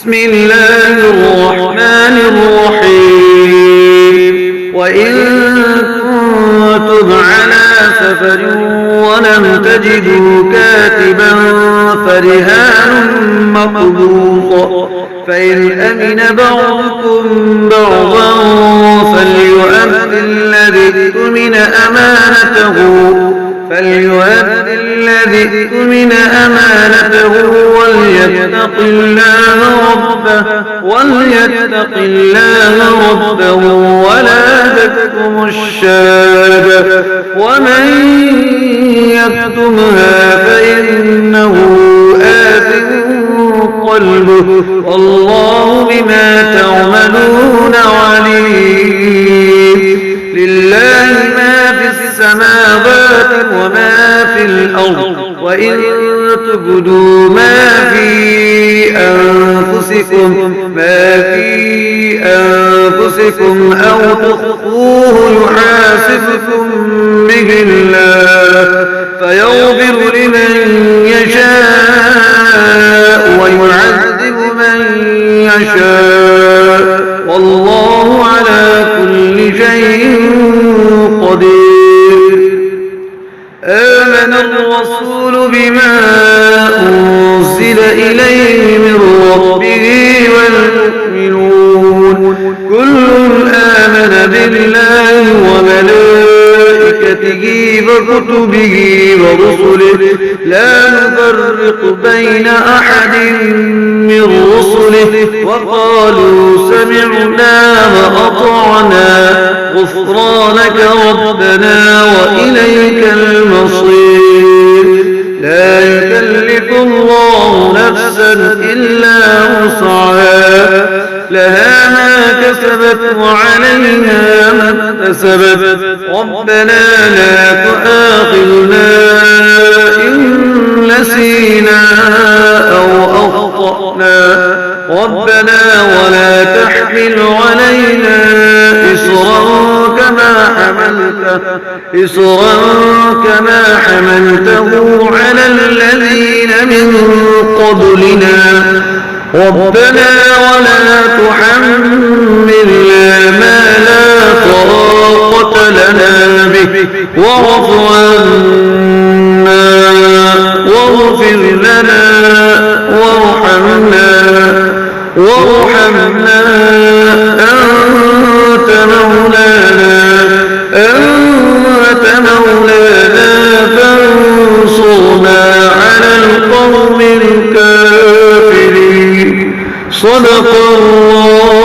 بسم الله الرحمن الرحيم وإن كنتم على سفر ولم تجدوا كاتبا فرهان مقبوض فإن أمن بعضكم بعضا فليؤد الذي اؤتمن أمانته وليتق الله ربه ولا تكتم الشهادة ومن يكتمها فإنه آثم قلبه والله بما تعملون عليم. لله ما في السماوات وما في الأرض وإن تبدوا ما في أنفسكم أو تخفوه يحاسبكم به الله فيغفر لمن يشاء ويعذب من يشاء والله على كل شيء قدير. آمن الرسول بما أنزل إليه من ربه والمؤمنون كل آمن بالله وملائكته وكتبه ورسله لا نفرق بين أحد من رسله وقالوا سمعنا وأطعنا غفرانك ربنا وإليك المصير. لا يكلف الله نفسا إلا وسعها لها ما كسبت وعليها ما اكتسبت ربنا لا تؤاخذنا إن نسينا أو أخطأنا ربنا ولا تحمل علينا إصرا كما حملته على الذين من قبلنا ربنا ولا تحملنا ما لا طاقة لنا به واعف عنا واغفر لنا وارحمنا أنت مولانا فانصرنا على القوم الكافرين. صدق الله.